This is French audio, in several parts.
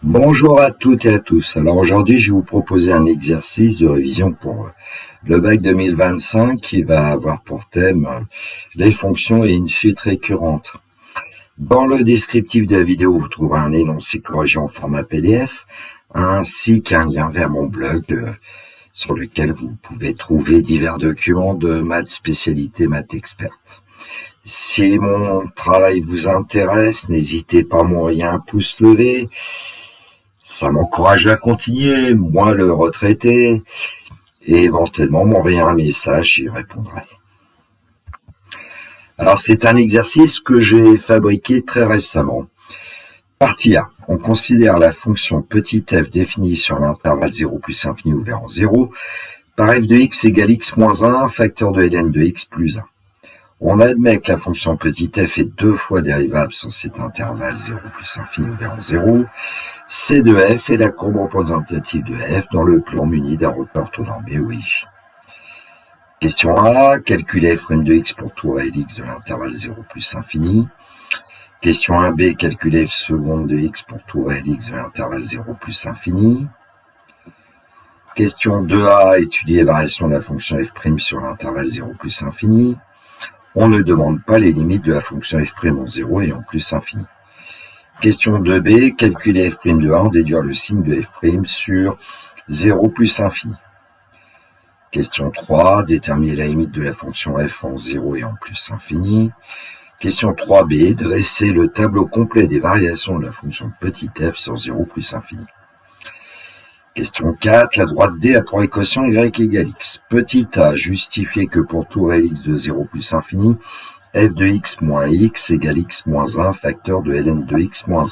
Bonjour à toutes et à tous. Alors aujourd'hui, je vais vous proposer un exercice de révision pour le bac 2025 qui va avoir pour thème les fonctions et une suite récurrente. Dans le descriptif de la vidéo, vous trouverez un énoncé corrigé en format PDF ainsi qu'un lien vers mon blog sur lequel vous pouvez trouver divers documents de maths spécialité maths experte. Si mon travail vous intéresse, n'hésitez pas à m'envoyer un pouce levé. Ça m'encourage à continuer, moi le retraité, et éventuellement m'envoyer un message, j'y répondrai. Alors c'est un exercice que j'ai fabriqué très récemment. Partie A. On considère la fonction petit f définie sur l'intervalle 0 plus infini ouvert en 0 par f de x égale x moins 1, facteur de ln de x plus 1. On admet que la fonction petit f est deux fois dérivable sur cet intervalle 0 plus infini ouvert en 0. C de f est la courbe représentative de f dans le plan muni d'un repère orthonormé OIJ. Question A, calculer f' de x pour tout réel x de l'intervalle 0 plus infini. Question 1b, calculer f seconde de x pour tout réel x de l'intervalle 0 plus infini. Question 2a, étudier les variations de la fonction f' sur l'intervalle 0 plus infini. On ne demande pas les limites de la fonction f' en 0 et en plus infini. Question 2b, calculer f' de 1, déduire le signe de f' sur 0 plus infini. Question 3, déterminer la limite de la fonction f en 0 et en plus infini. Question 3b, dresser le tableau complet des variations de la fonction petit f sur 0 plus infini. Question 4, la droite D a pour équation y égale x. Petit a, justifier que pour tout réel x de 0 plus infini, f de x moins x égale x moins 1, facteur de ln de x moins 1.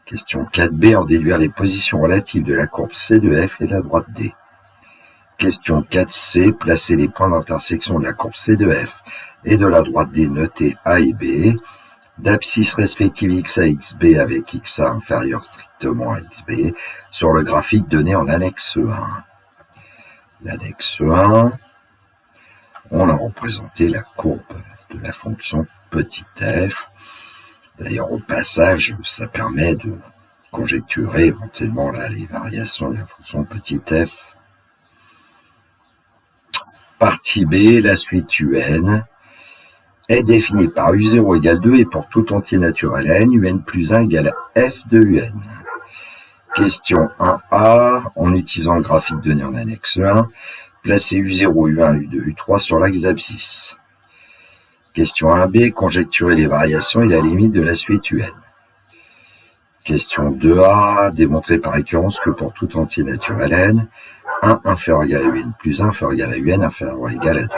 Question 4b, en déduire les positions relatives de la courbe C de f et de la droite D. Question 4c, placer les points d'intersection de la courbe C de f et de la droite D notée A et B, d'abscisse respective x a xb avec xa inférieur strictement à xb, sur le graphique donné en annexe 1. L'annexe 1, on a représenté la courbe de la fonction petit f. D'ailleurs, au passage, ça permet de conjecturer éventuellement là les variations de la fonction petit f. Partie B, la suite un est définie par u0 égale 2 et pour tout entier naturel à n, un plus 1 égale à f de un. Question 1a, en utilisant le graphique donné en annexe 1, placez u0, u1, u2, u3 sur l'axe d'abscisse. Question 1b, conjecturer les variations et la limite de la suite un. Question 2a, démontrer par récurrence que pour tout entier naturel n, 1 inférieur ou égal à un plus 1 inférieur ou égal à un inférieur ou égal à 2.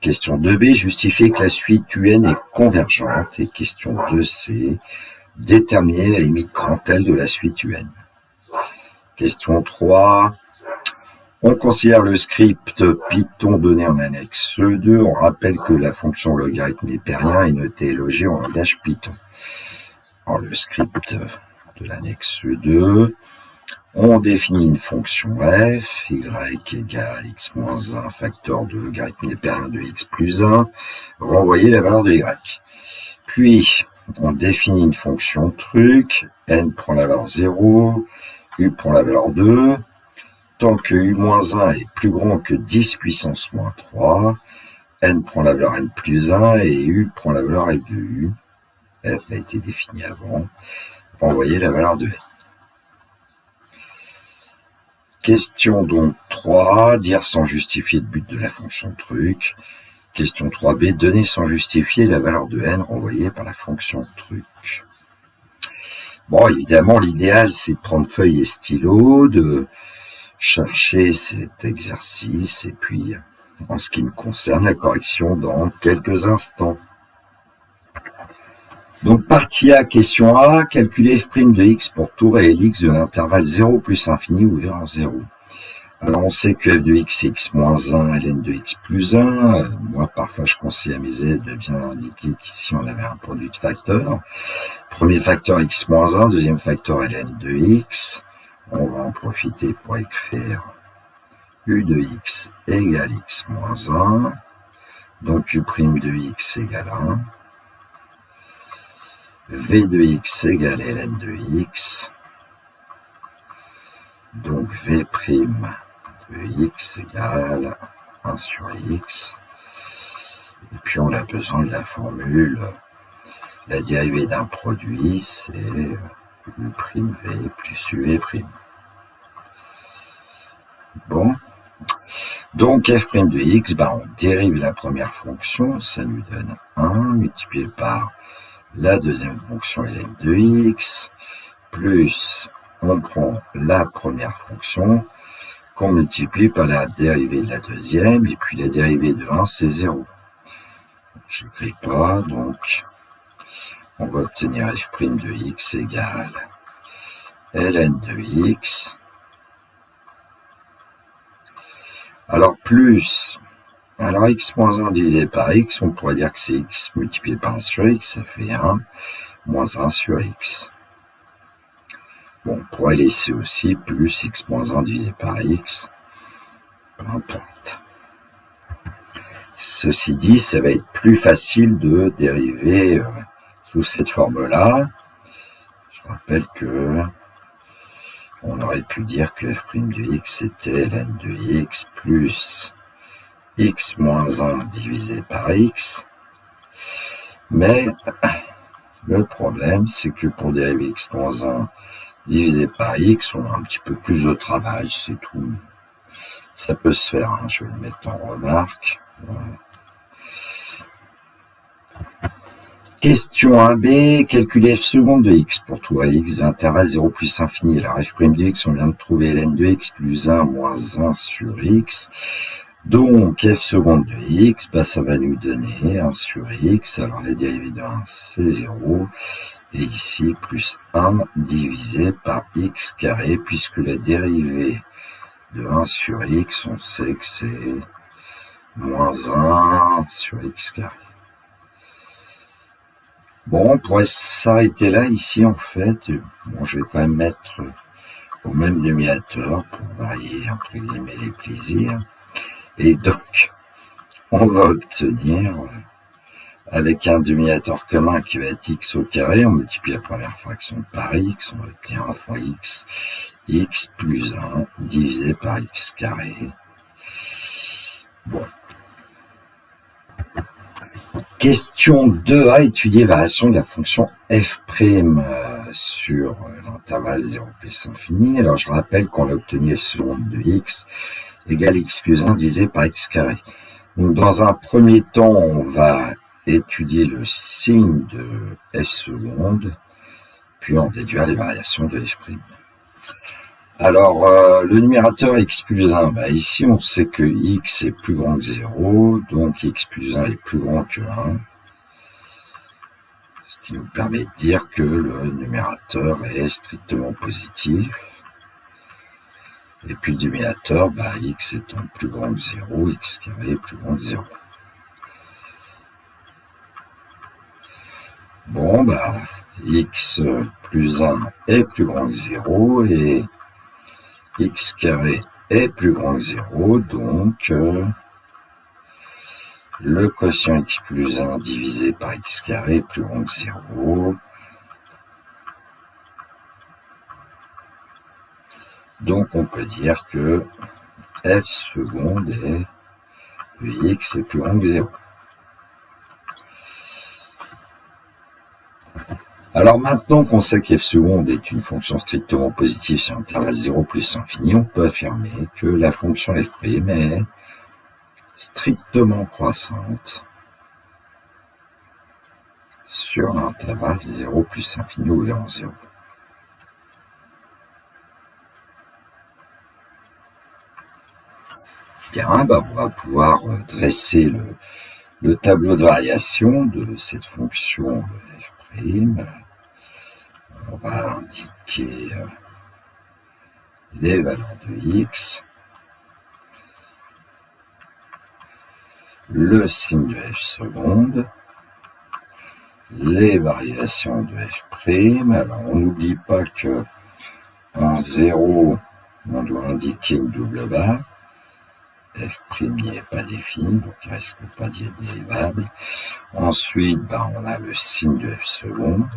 Question 2b, justifier que la suite un est convergente. Et question 2c, déterminer la limite grand L de la suite un. Question 3, on considère le script Python donné en annexe 2. On rappelle que la fonction logarithme népérien est notée et logée en langage Python. Alors le script de l'annexe 2, on définit une fonction f, y égale x moins 1, facteur de logarithme népérien de x plus 1, renvoyer la valeur de y. Puis, on définit une fonction truc, n prend la valeur 0, u prend la valeur 2, tant que u moins 1 est plus grand que 10 puissance moins 3, n prend la valeur n plus 1 et u prend la valeur f de u. F a été défini avant, renvoyer la valeur de n. Question donc 3, dire sans justifier le but de la fonction truc. Question 3b, donner sans justifier la valeur de n renvoyée par la fonction truc. Bon, évidemment, l'idéal, c'est de prendre feuille et stylo, de chercher cet exercice, et puis, en ce qui me concerne, la correction dans quelques instants. Donc, partie A, question A, calculer f' de x pour tout réel x de l'intervalle 0 plus infini ouvert en 0. Alors, on sait que f de x est x moins 1, ln de x plus 1. Moi, parfois, je conseille à mes élèves de bien indiquer qu'ici, on avait un produit de facteurs. Premier facteur x moins 1, deuxième facteur ln de x. On va en profiter pour écrire u de x égale x moins 1. Donc, u' de x égale 1. V de x égale ln de x. Donc V' de x égale 1 sur x. Et puis on a besoin de la formule, la dérivée d'un produit, c'est u'V plus uV'. Bon, donc f' de x, on dérive la première fonction, ça nous donne 1, multiplié par la deuxième fonction ln de x, plus on prend la première fonction, qu'on multiplie par la dérivée de la deuxième, et puis la dérivée de 1, c'est 0. Je n'écris pas, donc on va obtenir f' de x égale ln de x. Alors plus, alors x moins 1 divisé par x, on pourrait dire que c'est x multiplié par 1 sur x, ça fait 1, moins 1 sur x. Bon, on pourrait laisser aussi plus x moins 1 divisé par x, peu importe. Ceci dit, ça va être plus facile de dériver sous cette forme-là. Je rappelle que on aurait pu dire que f' de x était ln de x plus x moins 1 divisé par x. Mais le problème, c'est que pour dériver x moins 1 divisé par x, on a un petit peu plus de travail, c'est tout. Ça peut se faire, hein. Je vais le mettre en remarque. Voilà. Question 1b, calculer f seconde de x pour tout x de l'intervalle 0 plus infini. Alors f' de x, on vient de trouver ln de x plus 1 moins 1 sur x. Donc f seconde de x, ça va nous donner 1 sur x. Alors la dérivée de 1, c'est 0. Et ici, plus 1 divisé par x carré, puisque la dérivée de 1 sur x, on sait que c'est moins 1 sur x carré. Bon, on pourrait s'arrêter là, ici, en fait. Bon, je vais quand même mettre au même dénominateur pour varier, entre guillemets, les plaisirs. Et donc, on va obtenir, avec un dénominateur commun qui va être x au carré, on multiplie la première fraction par x, on va obtenir 1 fois x plus 1 divisé par x carré. Bon. Question 2a, étudier variation de la fonction f' sur l'intervalle 0 plus infini. Alors je rappelle qu'on a obtenu f seconde de x égale x plus 1 divisé par x carré. Donc dans un premier temps, on va étudier le signe de f seconde, puis on déduira les variations de f'. Alors, le numérateur x plus 1, ici on sait que x est plus grand que 0, donc x plus 1 est plus grand que 1, ce qui nous permet de dire que le numérateur est strictement positif. Et puis le dénominateur, x étant plus grand que 0, x carré est plus grand que 0. Bon, x plus 1 est plus grand que 0 et x carré est plus grand que 0, donc le quotient x plus 1 divisé par x carré est plus grand que 0. Donc on peut dire que f seconde est x est plus grand que 0. Alors maintenant qu'on sait que f seconde est une fonction strictement positive sur l'intervalle 0 plus infini, on peut affirmer que la fonction f' est strictement croissante sur l'intervalle 0 plus infini ouvert en 0. Bien, on va pouvoir dresser le tableau de variation de cette fonction f'. On va indiquer les valeurs de x, le signe de f seconde, les variations de f'. Alors on n'oublie pas que en 0, on doit indiquer une double barre. F' n'y est pas défini, donc il ne risque pas d'y être dérivable. Ensuite, on a le signe de f seconde.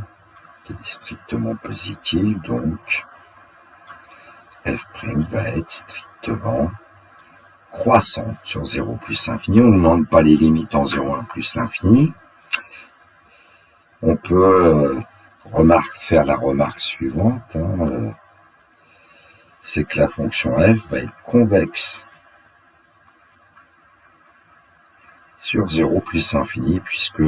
qui est strictement positive, donc f' va être strictement croissante sur 0 plus l'infini. On ne demande pas les limites en 0, 1 plus l'infini. On peut faire la remarque suivante, c'est que la fonction f va être convexe sur 0 plus l'infini, puisque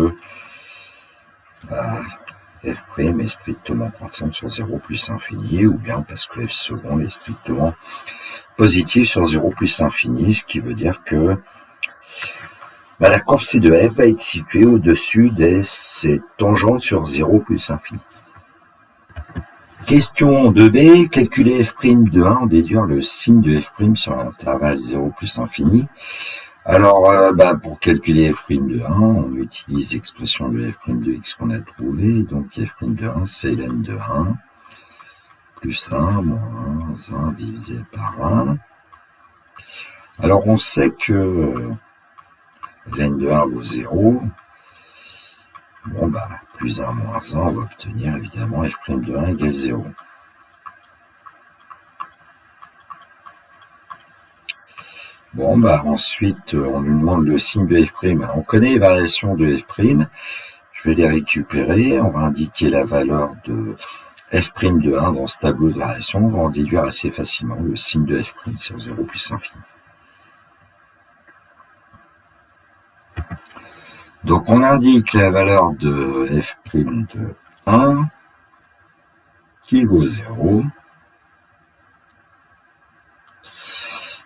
f' est strictement croissante sur 0 plus l'infini, ou bien parce que f seconde est strictement positive sur 0 plus l'infini, ce qui veut dire que la courbe C de f va être située au-dessus de ses tangentes sur 0 plus l'infini. Question 2b, calculer f' de 1 en déduire le signe de f' sur l'intervalle 0 plus l'infini. Alors, pour calculer f' de 1, on utilise l'expression de f' de x qu'on a trouvée. Donc, f' de 1, c'est ln de 1, plus 1, moins 1 divisé par 1. Alors, on sait que ln de 1 vaut 0. Plus 1, moins 1, on va obtenir évidemment f' de 1 égale 0. Ensuite, on nous demande le signe de f'. Alors, on connaît les variations de f'. Je vais les récupérer. On va indiquer la valeur de f' de 1 dans ce tableau de variation. On va en déduire assez facilement le signe de f' sur 0 plus l'infini. Donc, on indique la valeur de f' de 1 qui vaut 0.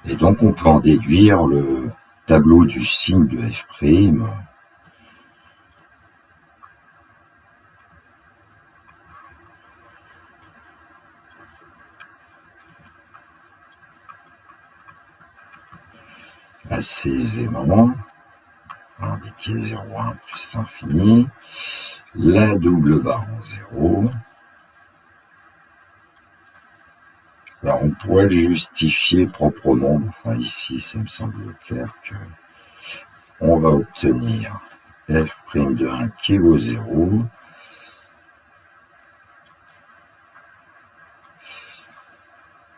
Et donc, on peut en déduire le tableau du signe de f'. Assez aisément. On va indiquer 0, 1 plus l'infini. La double barre en 0. Alors, on pourrait le justifier proprement. Enfin, ici, ça me semble clair que on va obtenir f' de 1 qui vaut 0.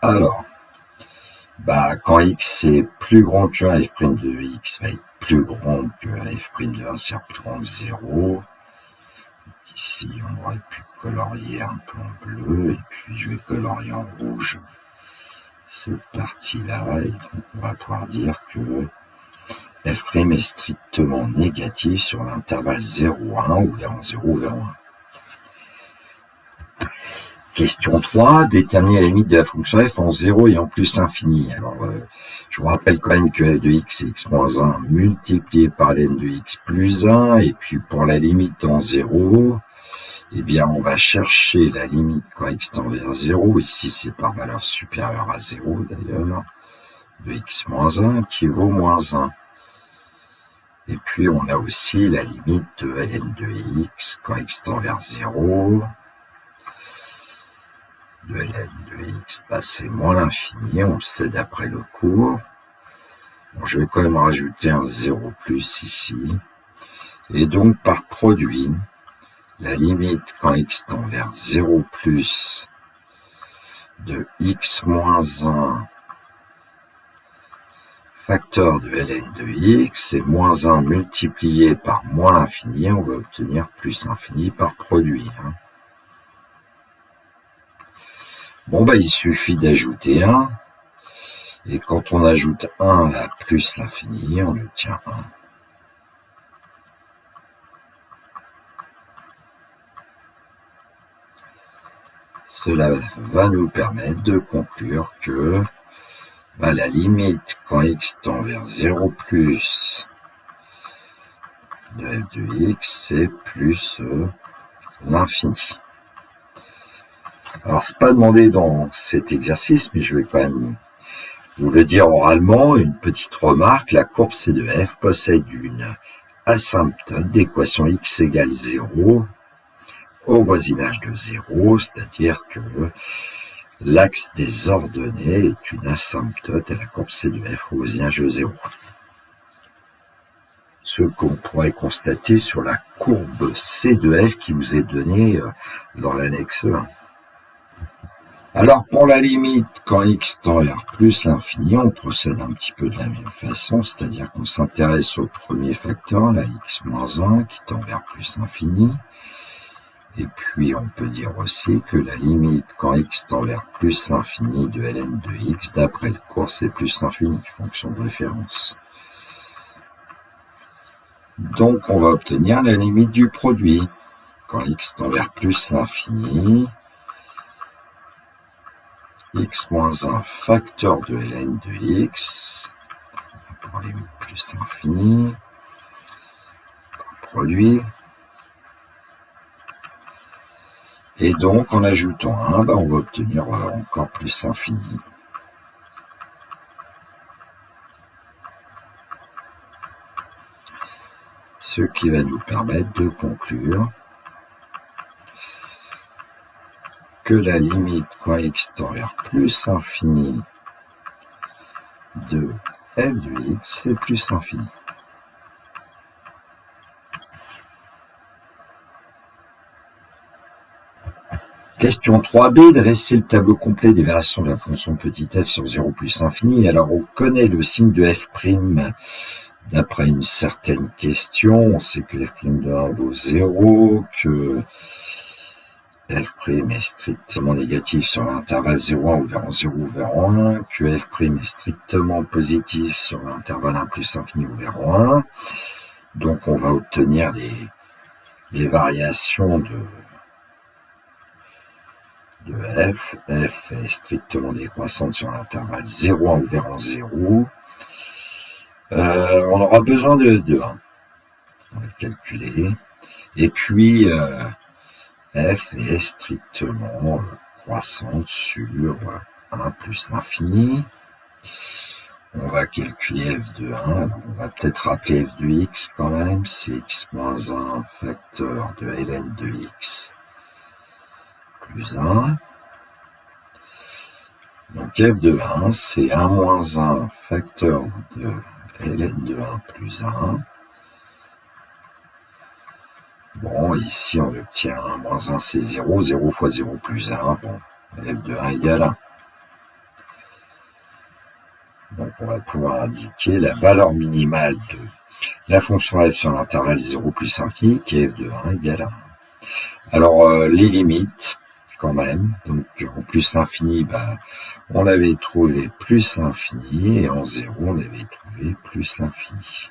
Alors, quand x est plus grand que 1, f' de x va être plus grand que f' de 1, c'est-à-dire plus grand que 0. Ici, on aurait pu colorier un peu en bleu, et puis je vais colorier en rouge cette partie-là, et donc on va pouvoir dire que f' est strictement négatif sur l'intervalle 0,1 ou vers 0 vers 1. Question 3, déterminer la limite de la fonction f en 0 et en plus infini. Alors, je vous rappelle quand même que f de x est x moins 1 multiplié par ln de x plus 1, et puis pour la limite en 0, on va chercher la limite quand x tend vers 0, ici c'est par valeur supérieure à 0 d'ailleurs, de x moins 1 qui vaut moins 1. Et puis on a aussi la limite de ln de x quand x tend vers 0, de ln de x, c'est moins l'infini, on le sait d'après le cours. Je vais quand même rajouter un 0 plus ici. Et donc par produit, la limite quand x tend vers 0 plus de x moins 1 facteur de ln de x, c'est moins 1 multiplié par moins l'infini, on va obtenir plus l'infini par produit. Il suffit d'ajouter 1, et quand on ajoute 1 à plus l'infini, on obtient 1. Cela va nous permettre de conclure que la limite quand x tend vers 0 plus de f de x, c'est plus l'infini. Alors, c'est pas demandé dans cet exercice, mais je vais quand même vous le dire oralement. Une petite remarque, la courbe C de f possède une asymptote d'équation x égale 0 au voisinage de 0, c'est-à-dire que l'axe des ordonnées est une asymptote à la courbe C de f au voisinage de 0. ce qu'on pourrait constater sur la courbe C de f qui vous est donnée dans l'annexe 1. Alors pour la limite, quand x tend vers plus l'infini, on procède un petit peu de la même façon, c'est-à-dire qu'on s'intéresse au premier facteur, la x-1, qui tend vers plus l'infini. Et puis on peut dire aussi que la limite, quand x tend vers plus l'infini de ln de x, d'après le cours, c'est plus l'infini, fonction de référence. Donc on va obtenir la limite du produit. Quand x tend vers plus l'infini, x-1 facteur de ln de x, pour limite plus l'infini, produit. Et donc en ajoutant 1, on va obtenir encore plus l'infini. Ce qui va nous permettre de conclure que la limite quand x tend vers plus l'infini de f de x, c'est plus l'infini. Question 3b, dresser le tableau complet des variations de la fonction petit f sur 0 plus infini. Alors on connaît le signe de f' d'après une certaine question. On sait que f' de 1 vaut 0, que f' est strictement négatif sur l'intervalle 0,1 ouvrant 0 ouvert 1, que f' est strictement positif sur l'intervalle 1 plus infini ouvert 1. Donc on va obtenir les variations de f. F est strictement décroissante sur l'intervalle 0,1 ouvert en 0. On aura besoin de 1. On va le calculer. Et puis, f est strictement croissante sur 1 plus l'infini. On va calculer f de 1. Alors, on va peut-être rappeler f de x quand même. C'est x moins 1 facteur de ln de x plus 1. Donc f de 1, c'est 1 moins 1 facteur de ln de 1 plus 1. Bon, ici on obtient 1 moins 1, c'est 0. 0 fois 0 plus 1. Bon, f de 1 égale 1. Donc on va pouvoir indiquer la valeur minimale de la fonction f sur l'intervalle 0 plus infini, qui est f de 1 égale 1. Alors les limites, quand même, donc en plus l'infini, on avait trouvé plus l'infini, et en 0 on avait trouvé plus l'infini.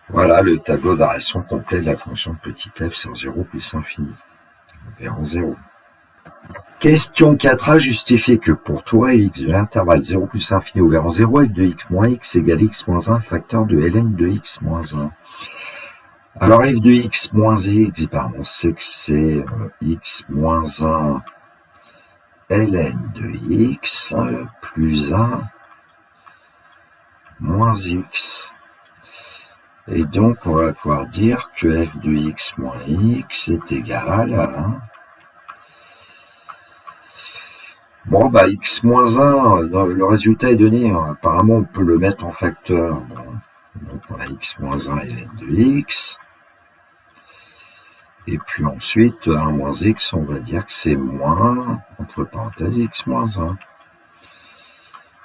Voilà le tableau de variation complet de la fonction petit f sur 0 plus infini, vers 0. Question 4a, justifier que pour tout réel x de l'intervalle 0 plus infini ouvert en 0, f de x moins x égale x moins 1 facteur de ln de x moins 1. Alors f de x moins x, on sait que c'est x moins 1 ln de x plus 1 moins x. Et donc on va pouvoir dire que f de x moins x est égal à... Bon, x moins 1, le résultat est donné, apparemment on peut le mettre en facteur. Bon, donc on a x moins 1 ln de x. Et puis ensuite, 1 moins x, on va dire que c'est moins, entre parenthèses, x moins 1.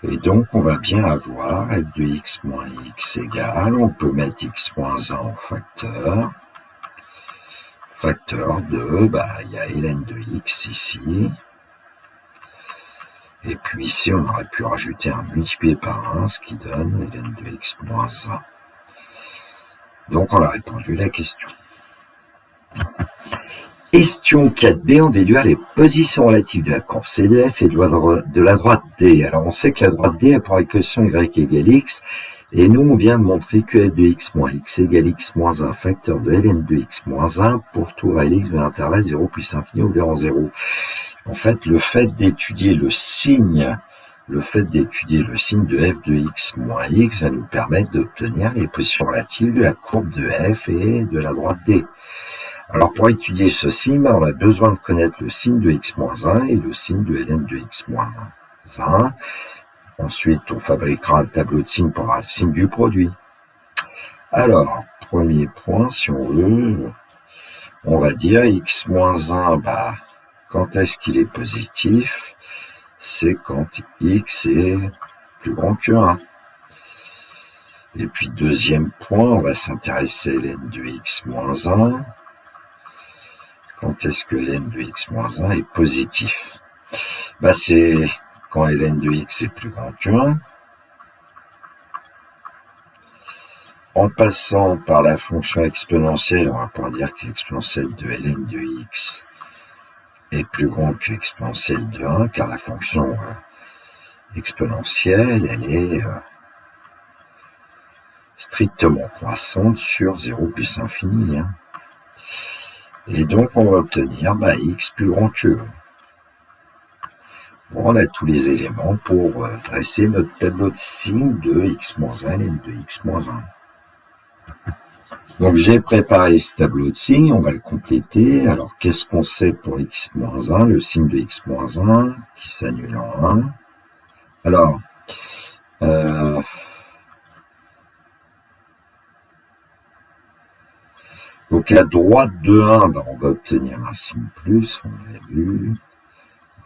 Et donc, on va bien avoir f de x moins x égale, on peut mettre x moins 1 en facteur. Facteur de, il y a ln de x ici. Et puis ici, on aurait pu rajouter un multiplié par 1, ce qui donne ln de x moins 1. Donc, on a répondu à la question. Question 4b, on déduit les positions relatives de la courbe C de f et de la droite D. Alors on sait que la droite D a pour équation y égale x, et nous on vient de montrer que f de x moins x égale x moins 1 facteur de ln de x moins 1 pour tout réel x de l'intervalle 0 plus infini ouvert en 0. En fait, le fait d'étudier le signe de f de x moins x va nous permettre d'obtenir les positions relatives de la courbe de f et de la droite D. Alors pour étudier ce signe, on a besoin de connaître le signe de x moins 1 et le signe de ln de x moins 1. Ensuite, on fabriquera un tableau de signes pour avoir le signe du produit. Alors, premier point, si on veut, on va dire x moins 1, bah, quand est-ce qu'il est positif? C'est quand x est plus grand que 1. Et puis, deuxième point, on va s'intéresser à ln de x moins 1. Quand est-ce que ln de x moins 1 est positif? Bah, c'est quand ln de x est plus grand que 1. En passant par la fonction exponentielle, on va pouvoir dire que l'exponentielle de ln de x est plus grand que l'exponentielle de 1, car la fonction exponentielle, elle est strictement croissante sur 0 plus infini. Hein. Et donc, on va obtenir x plus grand que 1. Bon, on a tous les éléments pour dresser notre tableau de signes de x moins 1, ln de x moins 1. Donc, j'ai préparé ce tableau de signes, on va le compléter. Alors, qu'est-ce qu'on sait pour x-1? Le signe de x-1 qui s'annule en 1. Alors, donc à droite de 1, ben, on va obtenir un signe plus, on l'a vu.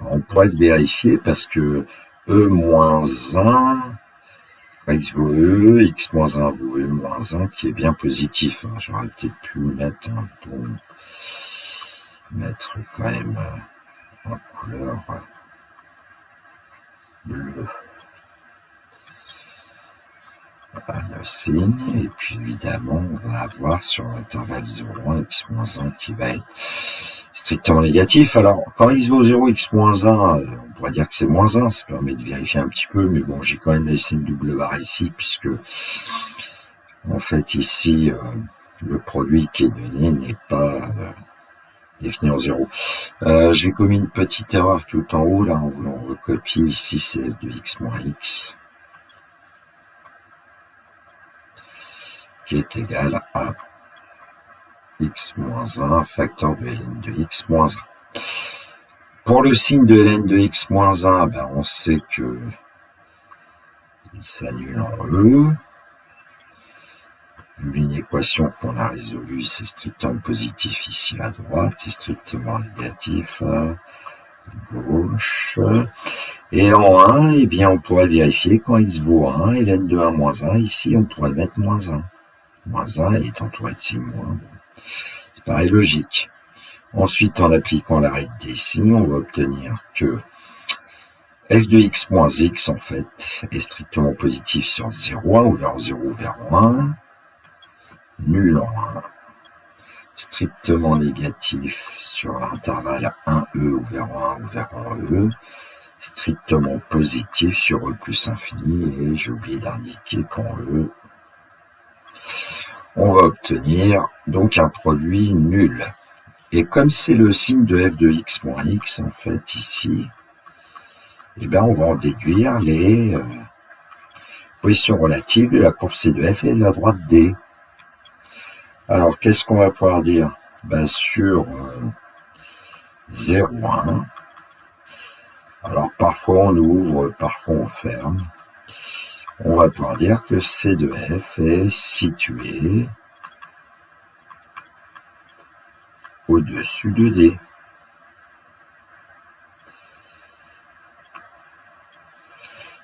Alors, on pourrait le vérifier parce que e-1, x vaut e, x moins 1 vaut e moins 1, qui est bien positif. Hein. J'aurais peut-être pu mettre un bon, mettre quand même en couleur bleue. Voilà le signe, et puis évidemment, on va avoir sur l'intervalle 0,1, x moins 1 qui va être strictement négatif. Alors, quand x vaut 0, x moins 1, on pourrait dire que c'est moins 1, ça permet de vérifier un petit peu, mais bon, j'ai quand même laissé une double barre ici, puisque, en fait, ici, le produit qui est donné n'est pas défini en 0. J'ai commis une petite erreur tout en haut, là, en voulant recopier ici, c'est f de x moins x, qui est égal à x moins 1, facteur de ln de x moins 1. Pour le signe de ln de x moins 1, ben on sait que il s'annule en e. Une équation qu'on a résolue, c'est strictement positif ici à droite et strictement négatif à gauche. Et en 1, eh bien, on pourrait vérifier quand x vaut 1, ln de 1 moins 1, ici on pourrait mettre moins 1. Moins 1 est entouré de signe moins. Bon. Ça paraît logique. Ensuite, en appliquant la règle des signes, on va obtenir que f de x moins x, en fait, est strictement positif sur 0,1 ou vers 0 vers 1, nul en 1, strictement négatif sur l'intervalle 1e ou vers 1 ou vers 1e, strictement positif sur e plus infini, et j'ai oublié d'indiquer qu'en e, on va obtenir donc un produit nul. Et comme c'est le signe de f de x moins x, en fait, ici, eh bien, on va en déduire les positions relatives de la courbe C de f et de la droite D. Alors, qu'est-ce qu'on va pouvoir dire? Ben, sur 0,1, alors parfois on ouvre, parfois on ferme, on va pouvoir dire que C de f est situé au-dessus de D.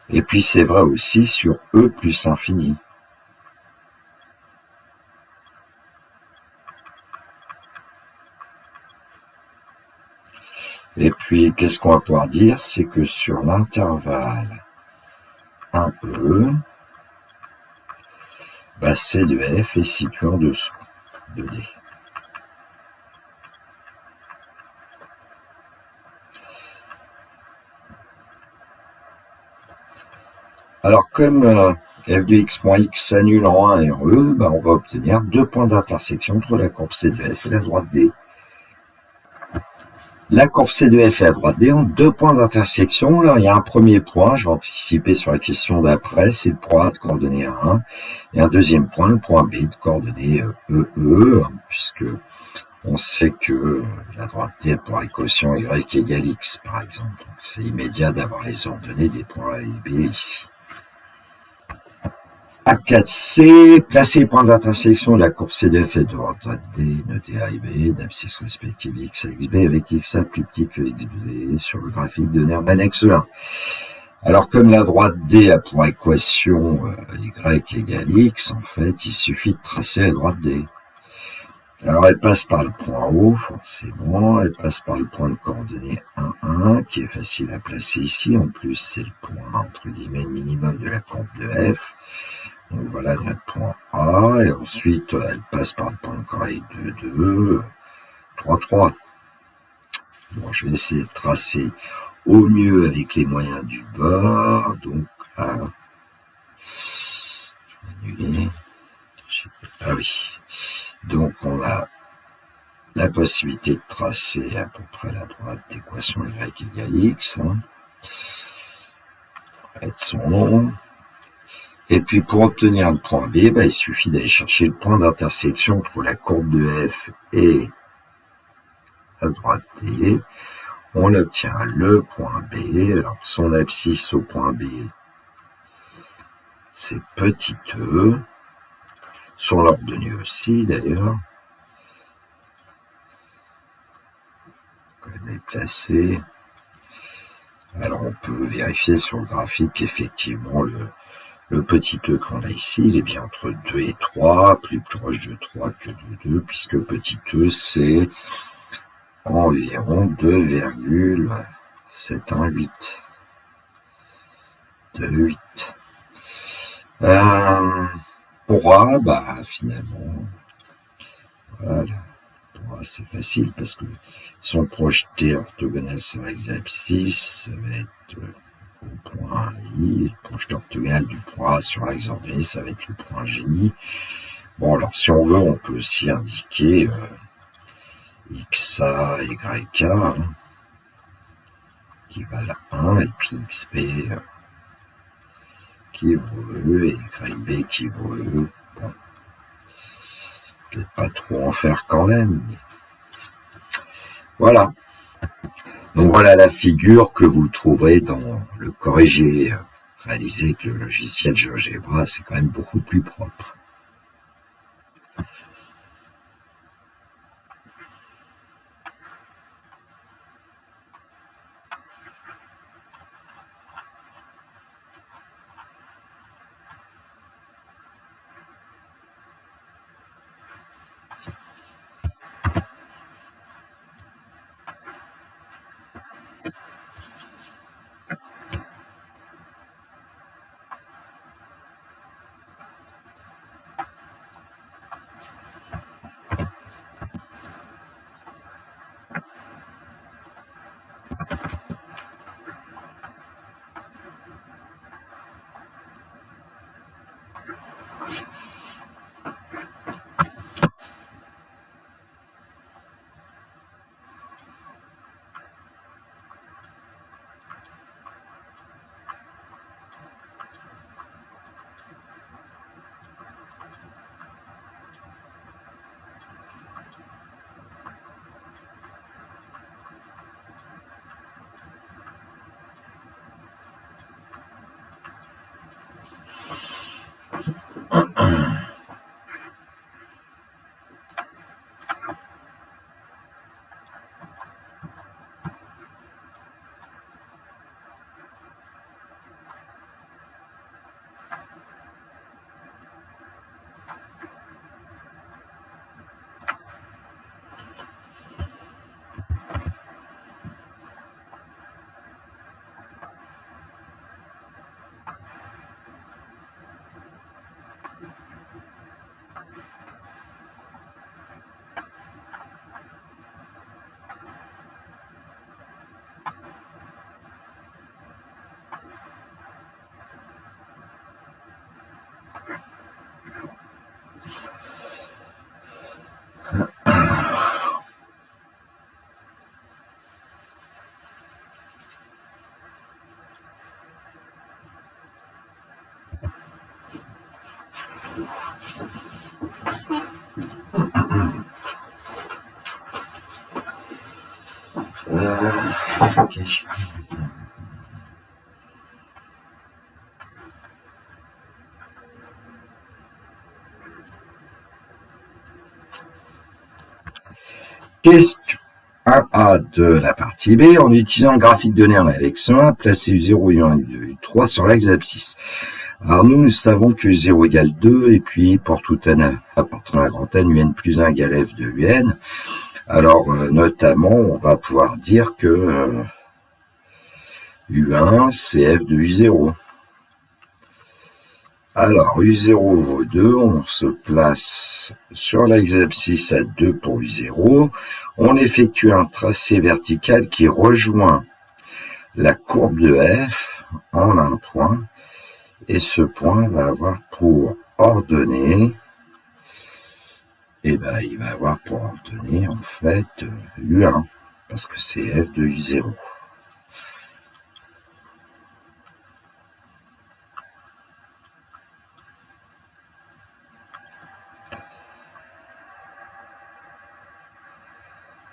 Et puis c'est vrai aussi sur E plus infini. Et puis qu'est-ce qu'on va pouvoir dire? C'est que sur l'intervalle 1E, bah, C de F est situé en dessous de D. Alors, comme f de x moins x s'annule en 1 et en E, ben, on va obtenir 2 points d'intersection entre la courbe C de f et la droite D. La courbe C de f et la droite D ont 2 points d'intersection. Alors, il y a un premier point, je vais anticiper sur la question d'après, c'est le point A de coordonnées 1. Et un deuxième point, le point B de coordonnées EE, puisque on sait que la droite D a pour équation y égale x, par exemple. Donc, c'est immédiat d'avoir les ordonnées des points A et B ici. A4C, placer les points d'intersection de la courbe CDF et de droite D notée A et B d'abscisse respective X à XB avec XA plus petit que XB sur le graphique donné en annexe 1. Alors, comme la droite D a pour équation Y égale X, en fait, il suffit de tracer la droite D. Alors, elle passe par le point O, forcément, elle passe par le point de coordonnées 1, 1, qui est facile à placer ici. En plus, c'est le point, entre guillemets, minimum de la courbe de F. Donc, voilà notre point A, et ensuite, elle passe par le point de coordonnées 2, 2, 3, 3. Bon, je vais essayer de tracer au mieux avec les moyens du bord, donc A, annuler. Ah oui. Donc on a la possibilité de tracer à peu près la droite d'équation Y égale X. On va mettre son nom. Et puis pour obtenir le point B, il suffit d'aller chercher le point d'intersection entre la courbe de F et la droite D. On obtient le point B. Alors son abscisse au point B, c'est petit e. Son ordonnée aussi d'ailleurs. Elle est placée. Alors on peut vérifier sur le graphique qu'effectivement le petit e qu'on a ici, il est bien entre 2 et 3, plus proche de 3 que de 2, puisque petit e c'est environ 2,718. 2,8. Pour A, finalement, voilà. Pour A, c'est facile parce que son projeté orthogonal sur l'axe-abscisse, ça va être au point I, le projeté orthogonal du point A sur l'axe ordonné, ça va être le point J. Bon, alors si on veut, on peut aussi indiquer XA, YK, qui valent 1, et puis XB qui vaut E, et YB qui vaut E. Bon, peut-être pas trop en faire quand même. Mais voilà. Donc voilà la figure que vous trouverez dans le corrigé réalisé avec le logiciel GeoGebra, c'est quand même beaucoup plus propre. Okay. Question 1A de la partie B. En utilisant le graphique donné en index 1, placez U0, U1, U2, U3 sur l'axe abscisse. Alors nous savons que U0 égale 2, et puis pour tout n appartenant à grand N, UN plus 1 égale F de UN. Alors notamment, on va pouvoir dire que U1, c'est F de U0. Alors, U0 vaut 2, on se place sur l'axe abscisse à 2 pour U0. On effectue un tracé vertical qui rejoint la courbe de F en un point. Et ce point va avoir pour ordonnée, il va avoir pour ordonnée en fait U1, parce que c'est F de U0.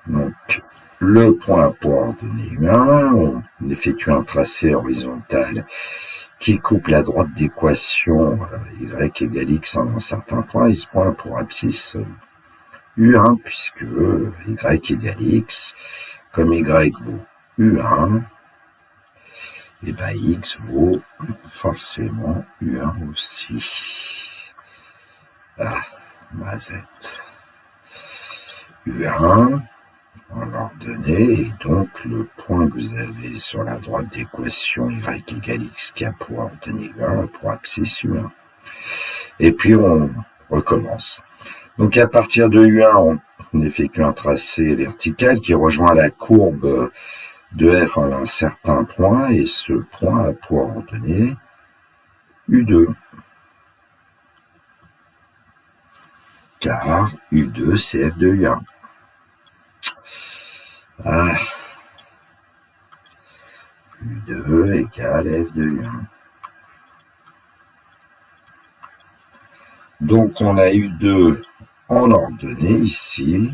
Donc, le point pour ordonnée U1, on effectue un tracé horizontal qui coupe la droite d'équation y égale x en un certain point, et ce point pour abscisse U1, puisque y égale x, comme y vaut U1, et x vaut forcément U1 aussi. Z. U1 en ordonnée, et donc le point que vous avez sur la droite d'équation y égale x qui a pour ordonnée U1 pour abscisse U1. Et puis on recommence. Donc à partir de U1, on effectue un tracé vertical qui rejoint la courbe de F en un certain point, et ce point a pour ordonnée U2. Car U2 c'est F de U1. U2 égale F de U1. Donc on a U2 en ordonnée ici.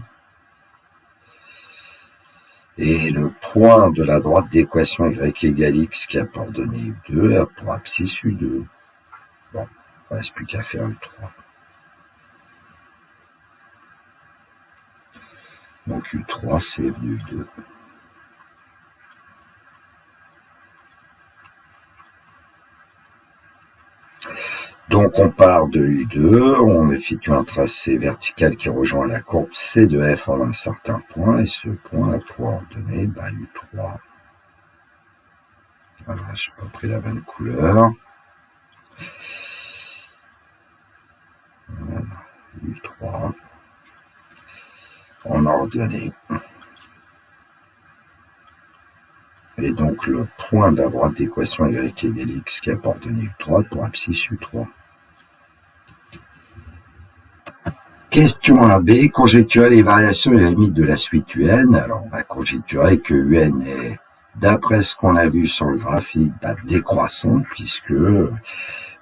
Et le point de la droite d'équation y égale x qui a pour ordonnée U2 a pour abscisse U2. Bon, il ne reste plus qu'à faire U3. Donc U3 c'est F de U2. Donc on part de U2, on effectue un tracé vertical qui rejoint la courbe C de F en un certain point, et ce point a pour ordonnée U3. Voilà, je n'ai pas pris la bonne couleur. Voilà, U3 en ordonnée. Et donc le point de la droite d'équation y égale x qui a pour ordonnée U3 pour abscisse U3. Question 1b, conjecturer les variations et les limites de la suite UN. Alors on va conjecturer que UN est, d'après ce qu'on a vu sur le graphique, décroissant, puisque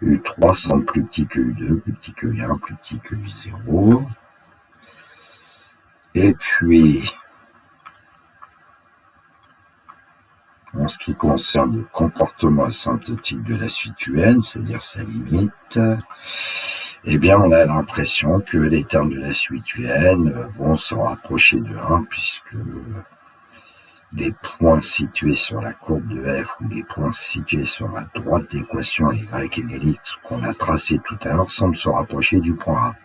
U3 semble plus petit que U2, plus petit que U1, plus petit que U0. Et puis, en ce qui concerne le comportement asymptotique de la suite UN, c'est-à-dire sa limite, eh bien, on a l'impression que les termes de la suite UN vont se rapprocher de 1, puisque les points situés sur la courbe de F ou les points situés sur la droite d'équation y égale x qu'on a tracé tout à l'heure semblent se rapprocher du point A.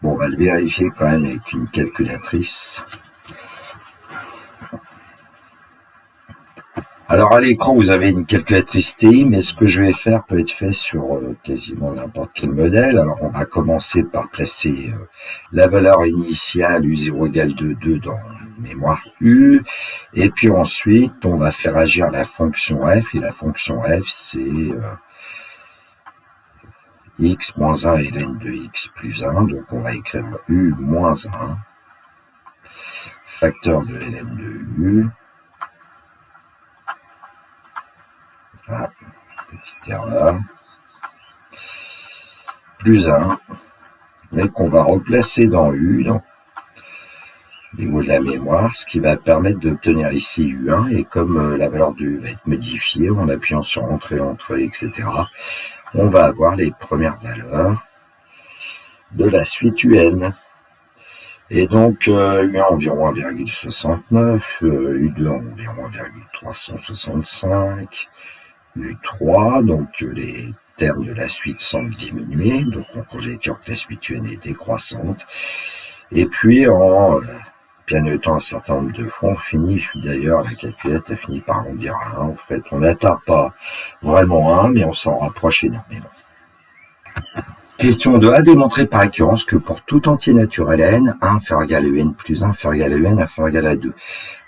Bon, on va le vérifier quand même avec une calculatrice. Alors à l'écran, vous avez une calculatrice TI, mais ce que je vais faire peut être fait sur quasiment n'importe quel modèle. Alors on va commencer par placer la valeur initiale U0 égale 2 dans mémoire U, et puis ensuite on va faire agir la fonction F, et la fonction F c'est x moins 1 ln de x plus 1, donc on va écrire U moins 1, facteur de ln de U, voilà, petite erreur, plus 1, mais qu'on va replacer dans U, donc, au niveau de la mémoire, ce qui va permettre d'obtenir ici U1, et comme la valeur de U va être modifiée en appuyant sur entrée, etc., on va avoir les premières valeurs de la suite UN. Et donc, U1 environ 1,69, U2 environ 1,365, U3, donc les termes de la suite semblent diminuer, donc on conjecture que la suite UN est décroissante. Et puis, en pianotant un certain nombre de fois, on finit, d'ailleurs, la calculette a fini par arrondir à 1. En fait, on n'atteint pas vraiment 1, mais on s'en rapproche énormément. Question 2. A démontré par récurrence que pour tout entier naturel à n, 1 inférieur égal à un plus 1 inférieur égal à un inférieur égal à 2.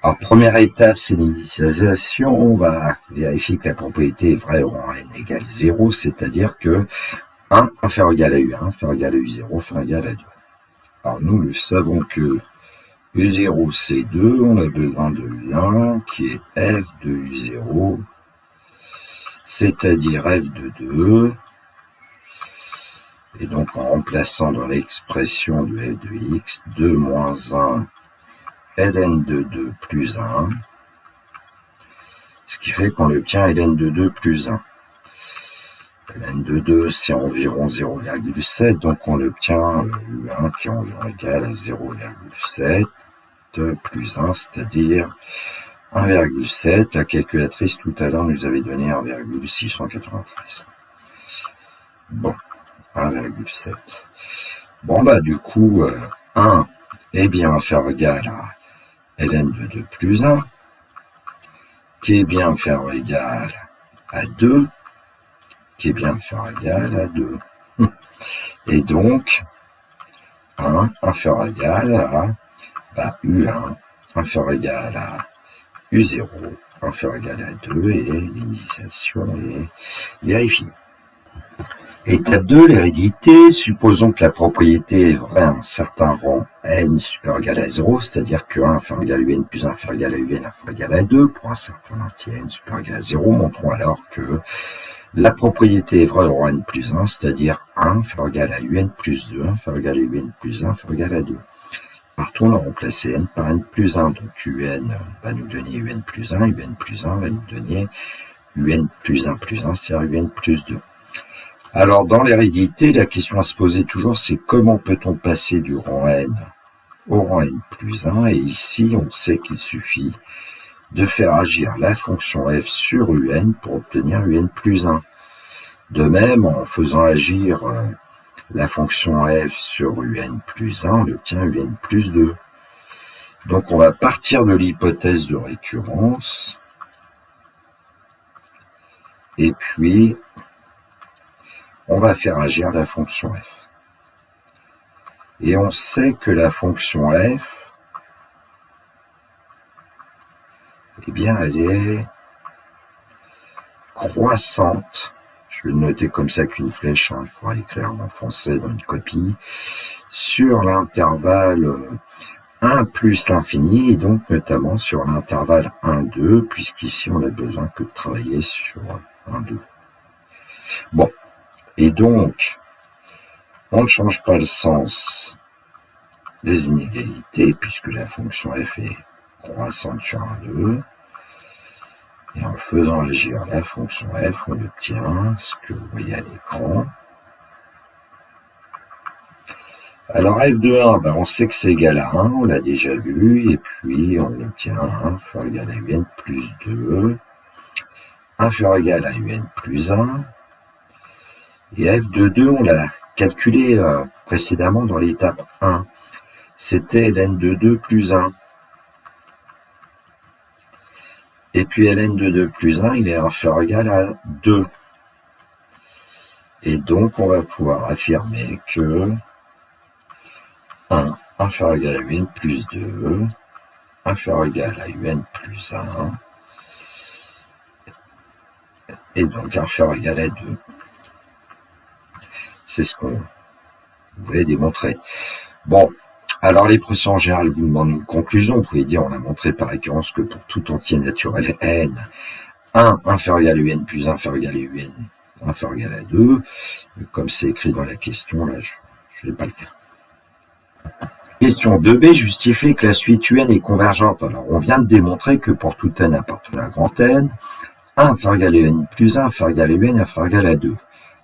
Alors, première étape, c'est l'initialisation. On va vérifier que la propriété est vraie au rang n égale 0, c'est-à-dire que 1 inférieur égal à U1, inférieur égal à U0, inférieur égal à 2. Alors, nous le savons que U0 c'est 2, on a besoin de U1 qui est f de U0, c'est-à-dire f de 2. Et donc, en remplaçant dans l'expression de f de x, 2 moins 1, ln de 2 plus 1, ce qui fait qu'on obtient ln de 2 plus 1. ln de 2, c'est environ 0,7, donc on obtient U1 qui est environ égal à 0,7 plus 1, c'est-à-dire 1,7. La calculatrice tout à l'heure nous avait donné 1,693. Bon. 1,7. Bon, bah, du coup, 1 est bien inférieur égal à ln de 2 plus 1, qui est bien inférieur égal à 2, qui est bien inférieur égal à 2. Et donc, 1 inférieur égal à U1, inférieur égal à U0, inférieur égal à 2, et l'initialisation est vérifiée. Étape 2, l'hérédité. Supposons que la propriété est vraie à un certain rang n supérieur égal à 0, c'est-à-dire que 1 inférieur égal à un plus 1 inférieur égal à un inférieur égal à 2 pour un certain entier n supérieur égal à 0. Montrons alors que la propriété est vraie au rang n plus 1, c'est-à-dire 1 inférieur égal à un plus 2, inférieur égal à un plus 1 inférieur égal à 2. Partons, on a remplacé n par n plus 1, donc un va nous donner un plus 1 plus 1 va nous donner un plus 1, c'est-à-dire un plus 2. Alors, dans l'hérédité, la question à se poser toujours, c'est comment peut-on passer du rang n au rang n plus 1, et ici, on sait qu'il suffit de faire agir la fonction f sur un pour obtenir un plus 1. De même, en faisant agir la fonction f sur un plus 1, on obtient un plus 2. Donc, on va partir de l'hypothèse de récurrence, et puis on va faire agir la fonction f. Et on sait que la fonction f, eh bien, elle est croissante. Je vais le noter comme ça qu'une flèche, il faudra écrire en français dans une copie, sur l'intervalle 1 plus l'infini, et donc notamment sur l'intervalle 1, 2, puisqu'ici on a besoin que de travailler sur 1, 2. Bon. Et donc, on ne change pas le sens des inégalités, puisque la fonction f est croissante sur 1, 2. Et en faisant agir la fonction f, on obtient ce que vous voyez à l'écran. Alors f de 1, on sait que c'est égal à 1, on l'a déjà vu, et puis on obtient 1 inférieur égal à un plus 2, inférieur égal à un plus 1. Et f de 2, on l'a calculé précédemment dans l'étape 1. C'était ln de 2 plus 1. Et puis ln de 2 plus 1, il est inférieur égal à 2. Et donc, on va pouvoir affirmer que 1 inférieur égal à un plus 2, inférieur égal à un plus 1, et donc inférieur égal à 2. C'est ce qu'on voulait démontrer. Bon, alors les professeurs en général vous demandent une conclusion. Vous pouvez dire, on a montré par récurrence que pour tout entier naturel n, 1 inférieur égal à un plus 1 inférieur égal à un inférieur égal à 2. Comme c'est écrit dans la question, là, je ne vais pas le faire. Question 2b, justifier que la suite un est convergente. Alors, on vient de démontrer que pour tout n appartenant à grand n, 1 inférieur égal à n plus 1 inférieur égal à un inférieur égal à 2.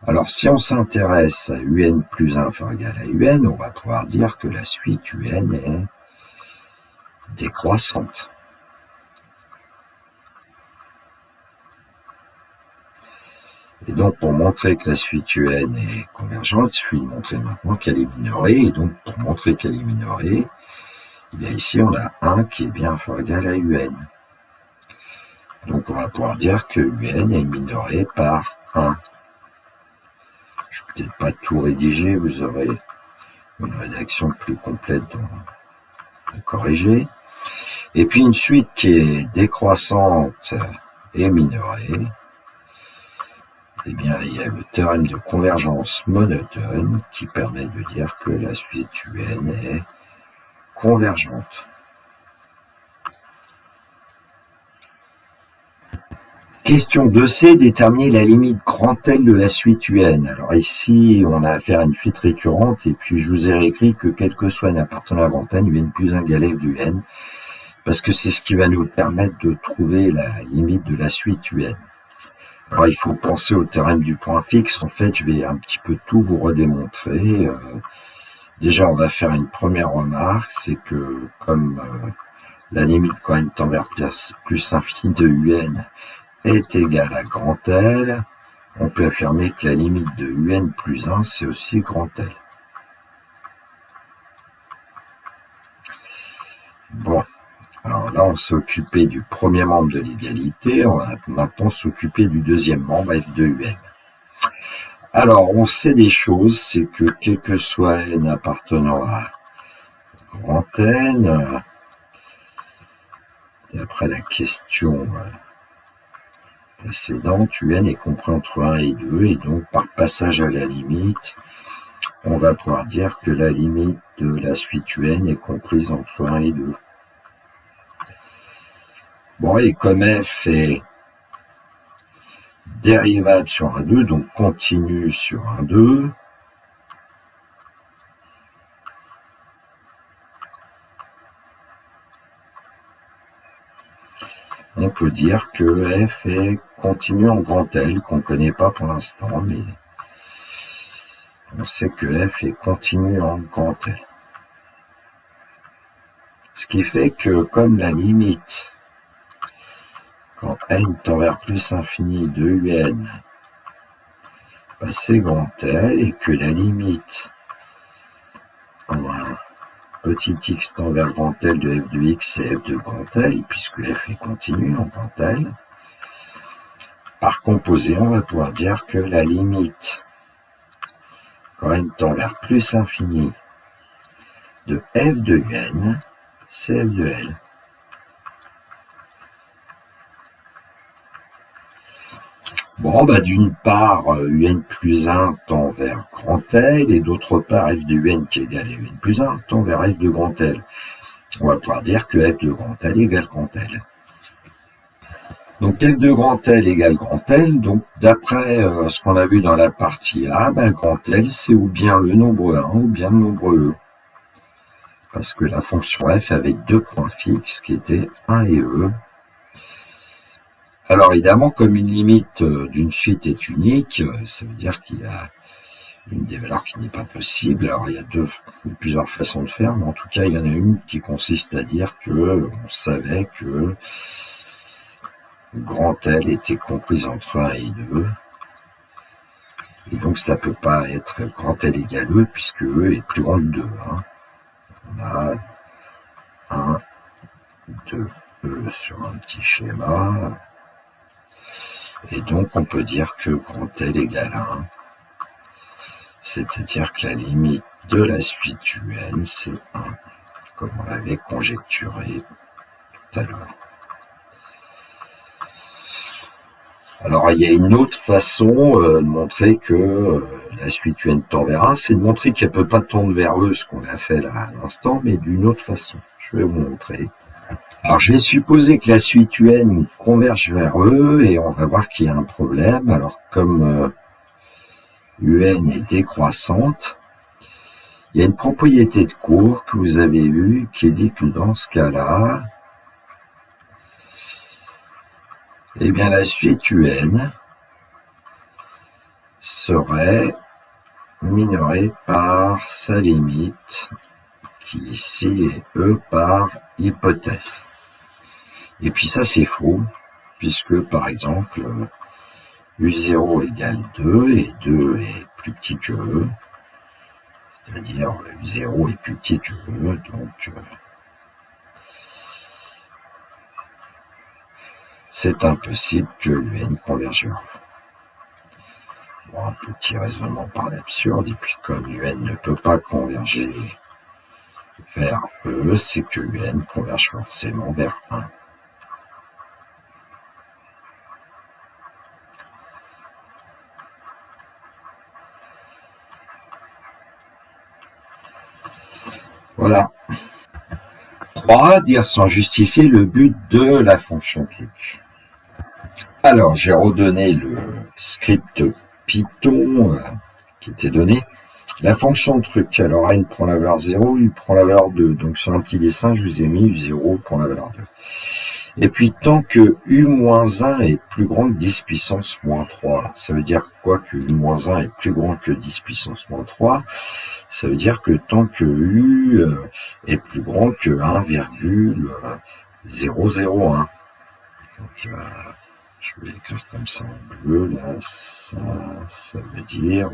Alors, si on s'intéresse à un plus 1 inférieur égal à un, on va pouvoir dire que la suite un est décroissante. Et donc, pour montrer que la suite un est convergente, il suffit de montrer maintenant qu'elle est minorée. Et donc, pour montrer qu'elle est minorée, eh bien ici, on a 1 qui est bien inférieur égal à un. Donc, on va pouvoir dire que un est minoré par 1. Je ne vais peut-être pas tout rédiger, vous aurez une rédaction plus complète de corriger. Et puis, une suite qui est décroissante et minorée, eh bien, il y a le théorème de convergence monotone qui permet de dire que la suite un est convergente. Question 2C, déterminer la limite grand L de la suite un. Alors ici, on a affaire à une suite récurrente, et puis je vous ai réécrit que quel que soit n appartenant à grand N, un plus 1 égale f de n, parce que c'est ce qui va nous permettre de trouver la limite de la suite un. Alors il faut penser au théorème du point fixe. En fait, je vais un petit peu tout vous redémontrer. Déjà, on va faire une première remarque, c'est que comme la limite quand n tend vers plus infini de un est égale à grand L, on peut affirmer que la limite de un plus 1, c'est aussi grand L. Bon, alors là, on s'est occupé du premier membre de l'égalité, on va maintenant s'occuper du deuxième membre, f de un. Alors, on sait des choses, c'est que quel que soit n appartenant à grand N, d'après la question précédente, un est compris entre 1 et 2, et donc par passage à la limite, on va pouvoir dire que la limite de la suite un est comprise entre 1 et 2. Bon, et comme f est dérivable sur 1,2, donc continue sur 1,2, on peut dire que f est continu en grand L, qu'on ne connaît pas pour l'instant, mais on sait que f est continu en grand L. Ce qui fait que comme la limite, quand n tend vers plus infini de un, c'est grand L, et que la limite, quand un petit x tend vers grand L de f de x, c'est f de grand L, puisque f est continu en grand L. Par composé, on va pouvoir dire que la limite, quand n tend vers plus infini de f de un, c'est f de L. Bon, d'une part, un plus 1 tend vers grand L, et d'autre part, f de un qui est égal à un plus 1 tend vers f de grand L. On va pouvoir dire que f de grand L égale grand L. Donc f de grand L égale grand L, donc d'après ce qu'on a vu dans la partie A, grand L c'est ou bien le nombre 1 ou bien le nombre E. Parce que la fonction f avait deux points fixes qui étaient 1 et E. Alors évidemment, comme une limite d'une suite est unique, ça veut dire qu'il y a une des valeurs qui n'est pas possible. Alors il y a plusieurs façons de faire, mais en tout cas il y en a une qui consiste à dire que on savait que grand L était comprise entre 1 et 2. Et donc ça peut pas être grand L égale E, puisque E est plus grand que 2. On a 1, 2, E sur un petit schéma. Et donc on peut dire que grand L égale 1. C'est-à-dire que la limite de la suite un, c'est 1, comme on l'avait conjecturé tout à l'heure. Alors il y a une autre façon de montrer que la suite un tend vers 1, c'est de montrer qu'elle ne peut pas tendre vers E, ce qu'on a fait là à l'instant, mais d'une autre façon. Je vais vous montrer. Alors je vais supposer que la suite un converge vers E, et on va voir qu'il y a un problème. Alors comme un est décroissante, il y a une propriété de cours que vous avez vue qui dit que dans ce cas-là, eh bien la suite un serait minoré par sa limite, qui ici est E par hypothèse. Et puis ça c'est faux, puisque par exemple U0 égale 2, et 2 est plus petit que E, c'est-à-dire U0 est plus petit que E, donc c'est impossible que UN converge vers E. Bon, un petit raisonnement par l'absurde, et puis comme UN ne peut pas converger vers E, c'est que UN converge forcément vers 1. Voilà. 3. Dire sans justifier le but de la fonction truc. Alors, j'ai redonné le script Python qui était donné. La fonction truc, alors n prend la valeur 0, u prend la valeur 2. Donc sur un petit dessin, je vous ai mis u0 prend la valeur 2. Et puis tant que u-1 est plus grand que 10 puissance moins 3, alors, ça veut dire quoi que u-1 est plus grand que 10 puissance moins 3? Ça veut dire que tant que u est plus grand que 1,001. Donc je vais l'écrire comme ça en bleu, là, ça veut dire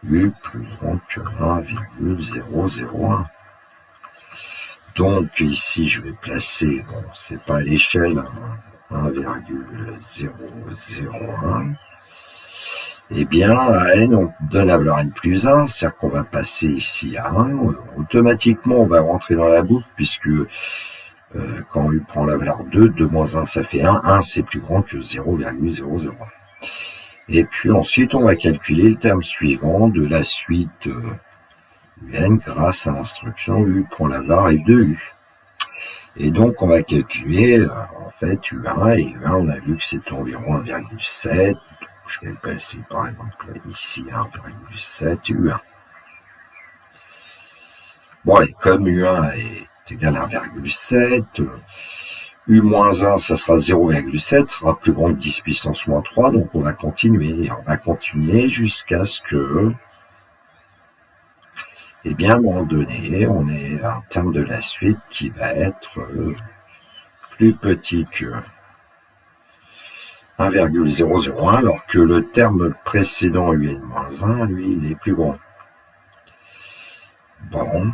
u plus grand que 1,001. Donc ici je vais placer, bon c'est pas à l'échelle, 1,001. Eh bien à n on donne la valeur n plus 1, c'est-à-dire qu'on va passer ici à 1, automatiquement on va rentrer dans la boucle puisque quand u prend la valeur 2, 2 moins 1 ça fait 1, 1 c'est plus grand que 0,001. Et puis ensuite on va calculer le terme suivant de la suite UN grâce à l'instruction U prend la valeur f de U. Et donc on va calculer en fait U1, et U1 on a vu que c'est environ 1,7, donc je vais le passer par exemple ici 1,7 U1. Bon et comme U1 est égal à 1,7, U-1 ça sera 0,7, sera plus grand que 10 puissance moins 3, donc on va continuer, et on va continuer jusqu'à ce que eh bien, à un moment donné, on est à un terme de la suite qui va être plus petit que 1,001, alors que le terme précédent UN-1, lui, il est plus grand. Bon,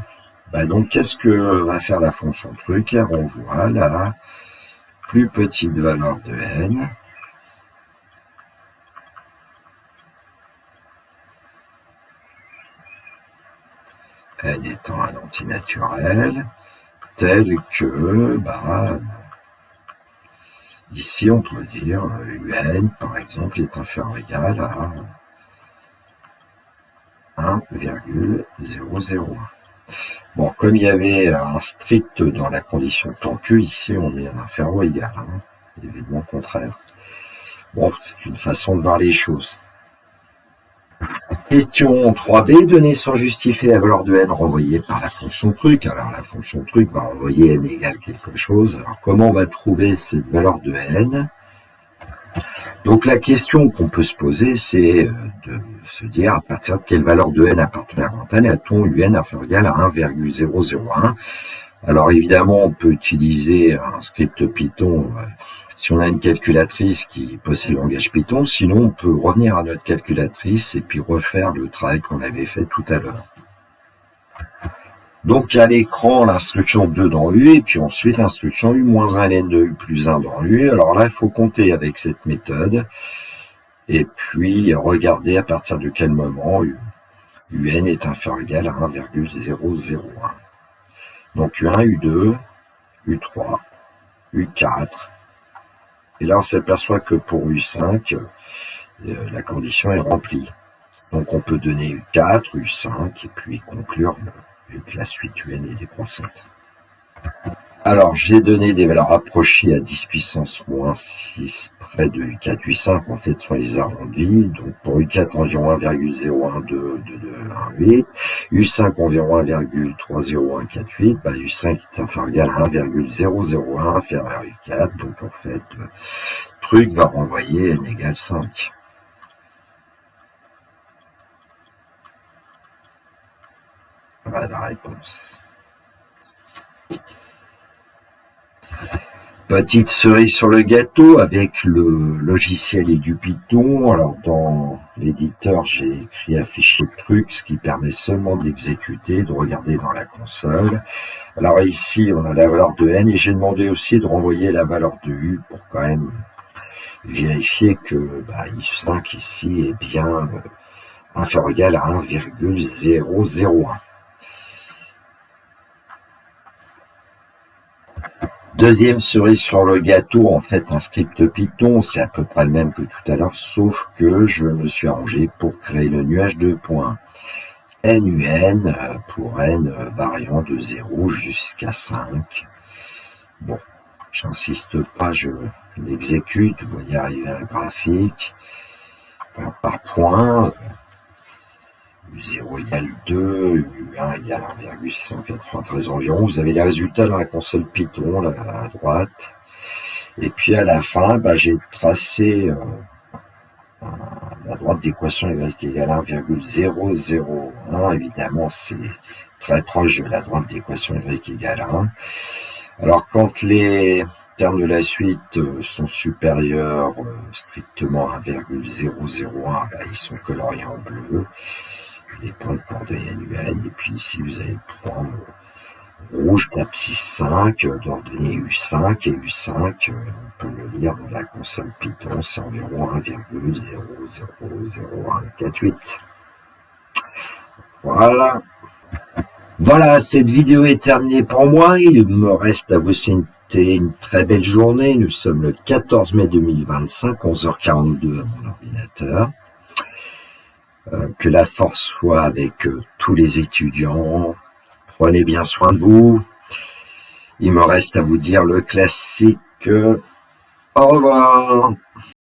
bah donc qu'est-ce que va faire la fonction truc? On voit la plus petite valeur de n, n étant un antinaturel, tel que, ici on peut dire UN par exemple est inférieur ou égal à 1,001. Bon, comme il y avait un strict dans la condition tant que, ici on met un inférieur ou égal, évidemment contraire. Bon, c'est une façon de voir les choses. Question 3b, donner sans justifier la valeur de n renvoyée par la fonction truc. Alors la fonction truc va renvoyer n égale quelque chose. Alors comment on va trouver cette valeur de n? Donc la question qu'on peut se poser, c'est de se dire à partir de quelle valeur de n appartenant à grand n a-t-on un inférieur ou égal à 1,001. Alors évidemment, on peut utiliser un script Python si on a une calculatrice qui possède le langage Python. Sinon, on peut revenir à notre calculatrice et puis refaire le travail qu'on avait fait tout à l'heure. Donc à l'écran, l'instruction 2 dans U, et puis ensuite l'instruction U-1 ln de U plus 1 dans U. Alors là, il faut compter avec cette méthode, et puis regarder à partir de quel moment UN est inférieur ou égal à 1,001. Donc U1, U2, U3, U4, et là on s'aperçoit que pour U5, la condition est remplie. Donc on peut donner U4, U5, et puis conclure que la suite UN est décroissante. Alors j'ai donné des valeurs approchées à 10 puissance moins 6 près de U4, U5, en fait sont les arrondis. Donc pour U4 environ 1,01228, U5 environ 1,30148, U5 est inférieur ou égal à 1,001 inférieur à U4, donc en fait truc va renvoyer n égale 5. Voilà la réponse. Petite cerise sur le gâteau avec le logiciel et du Python. Alors dans l'éditeur, j'ai écrit un fichier de trucs, ce qui permet seulement d'exécuter, de regarder dans la console. Alors ici, on a la valeur de n et j'ai demandé aussi de renvoyer la valeur de u pour quand même vérifier que u5 ici est bien inférieur ou égal à 1,001. Deuxième cerise sur le gâteau, en fait un script Python, c'est à peu près le même que tout à l'heure, sauf que je me suis arrangé pour créer le nuage de points NUN pour n variant de 0 jusqu'à 5. Bon, j'insiste pas, je l'exécute, vous voyez arriver un graphique par point. U0 égale 2, U1 égale 1,693 environ. Vous avez les résultats dans la console Python, là, à droite. Et puis à la fin, j'ai tracé la droite d'équation y égale 1,001. Évidemment, c'est très proche de la droite d'équation y égale 1. Alors, quand les termes de la suite sont supérieurs strictement à 1,001, ils sont coloriés en bleu. Les points de coordonnées NUN, et puis ici vous avez le point rouge d'abscisse 5 d'ordonnée U5, et U5, on peut le lire dans la console Python, c'est environ 1,000148. Voilà. Voilà, cette vidéo est terminée pour moi. Il me reste à vous souhaiter une très belle journée. Nous sommes le 14 mai 2025, 11h42 à mon ordinateur. Que la force soit avec tous les étudiants. Prenez bien soin de vous. Il me reste à vous dire le classique. Au revoir.